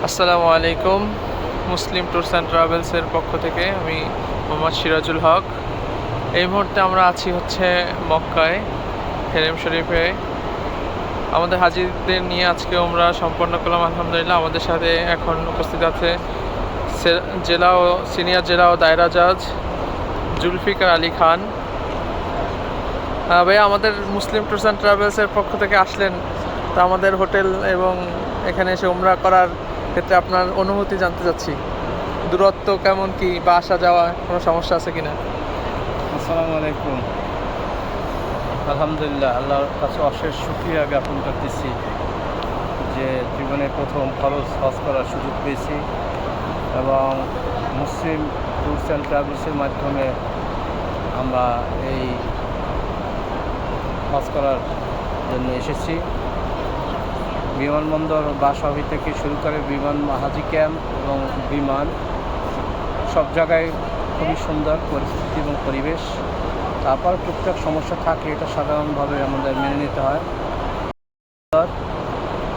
আসসালামু আলাইকুম। মুসলিম tours and ট্রাভেলসের পক্ষ থেকে আমি মোহাম্মদ সিরাজুল হক। এই মুহূর্তে আমরা আছি হচ্ছে মক্কায়, হেরেম শরীফে। আমাদের হাজিদের নিয়ে আজকে আমরা সম্পন্ন করলাম আলহামদুলিল্লাহ। আমাদের সাথে এখন উপস্থিত আছে জেলা ও সিনিয়র জেলা ও দায়রা জাজ জুলফিকার আলী খান। ভাইয়া, আমাদের মুসলিম ট্যুরস অ্যান্ড ট্রাভেলসের পক্ষ থেকে আসলেন, তো আমাদের হোটেল এবং এখানে এসে উমরা করার ক্ষেত্রে আপনার অনুভূতি জানতে চাচ্ছি। দূরত্ব কেমন কি, বা আসা যাওয়া কোনো সমস্যা আছে কিনা? আসসালামু আলাইকুম। আলহামদুলিল্লাহ, আল্লাহর কাছে অশেষ শুকরিয়া জ্ঞাপন করতেছি যে জীবনে প্রথম ফরজ হজ করার সুযোগ পেয়েছি এবং মুসলিম ট্যুরস অ্যান্ড ট্রাভেলসের মাধ্যমে আমরা এই হজ করার জন্য এসেছি। বিমানবন্দর বাসাবি থেকে শুরু করে বিমান হাজি ক্যাম্প এবং বিমান সব জায়গায় খুবই সুন্দর পরিস্থিতি এবং পরিবেশ। তারপর টুকটাক সমস্যা থাকে, এটা সাধারণভাবে আমাদের মেনে নিতে হয়।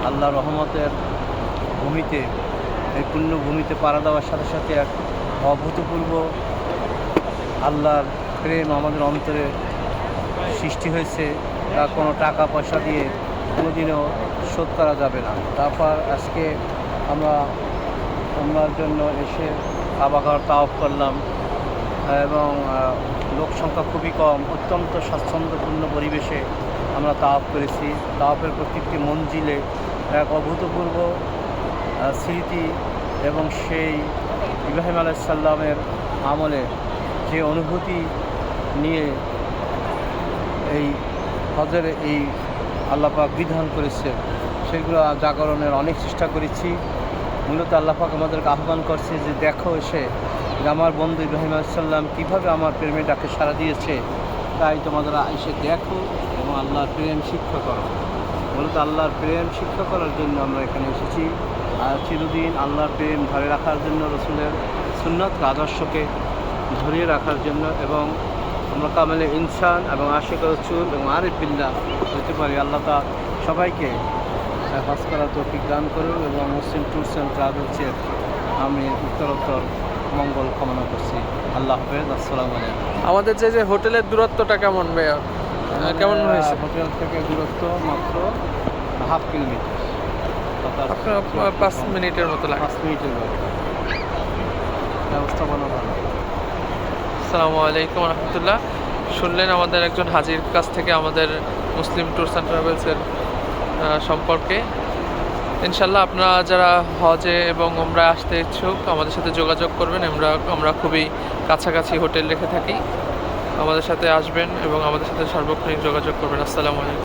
আল্লাহ রহমতের ভূমিতে, এই পূর্ণ ভূমিতে পাড়া দেওয়ার সাথে সাথে এক অভূতপূর্ব আল্লাহর প্রেম আমাদের অন্তরে সৃষ্টি হয়েছে, তা কোনো টাকা পয়সা দিয়ে কোনোদিনও শোধ করা যাবে না। তারপর আজকে আমরা ওমরার জন্য এসে কাবাঘর তাওয়াফ করলাম এবং লোক সংখ্যা খুবই কম, অত্যন্ত স্বাচ্ছন্দ্যপূর্ণ পরিবেশে আমরা তাওয়াফ করেছি। তাওয়াফের প্রত্যেকটি মঞ্জিলে এক অভূতপূর্ব স্মৃতি এবং সেই ইব্রাহিম আলাইহিস সালামের আমলে যে অনুভূতি নিয়ে এই হজের এই আল্লাহ পাক বিধান করেছে, সেগুলো জাগরণের অনেক চেষ্টা করেছি। মূলত আল্লাহ পাক আমাদেরকে আহ্বান করছে যে দেখো এসে যে আমার বন্ধু ইব্রাহিম আলাইহিস সালাম কীভাবে আমার প্রেমে ডাকে সাড়া দিয়েছে, তাই তোমাদের এসে দেখো এবং আল্লাহর প্রেম শিক্ষা করো। মূলত আল্লাহর প্রেম শিক্ষা করার জন্য আমরা এখানে এসেছি, আর চিরদিন আল্লাহর প্রেম ধরে রাখার জন্য, রসুলের সুন্নত আদর্শকে ধরিয়ে রাখার জন্য, এবং আমরা কামেলে ইনসান এবং আশিক রাসূল এবং আরিফ বিল্লাহ হতে পারি। আল্লাহ তা সবাইকে হজ করার তৌফিক দান করুন এবং মুসলিম ট্যুরস অ্যান্ড ট্রাভেলসের আমি উত্তরোত্তর মঙ্গল কামনা করছি। আল্লাহ হাফেজ। আসসালামু আলাইকুম। আমাদের যে হোটেলের দূরত্বটা কেমন ভাইয়া, কেমন হয়েছে? হোটেল থেকে দূরত্ব মাত্র হাফ কিলোমিটার, আপনার 5 মিনিটের মতো লাগে। 5 মিনিটের ব্যবস্থাপনা ভালো। আসসালামু আলাইকুম রহমতুল্লাহ। শুনলেন আমাদের একজন হাজির কাছ থেকে আমাদের মুসলিম ট্যুরস অ্যান্ড ট্রাভেলসের সম্পর্কে। ইনশাল্লাহ আপনারা যারা হজে এবং ওমরায় আসতে ইচ্ছুক আমাদের সাথে যোগাযোগ করবেন। আমরা খুবই কাছাকাছি হোটেল রেখে থাকি। আমাদের সাথে আসবেন এবং আমাদের সাথে সার্বক্ষণিক যোগাযোগ করবেন। আসসালামু আলাইকুম।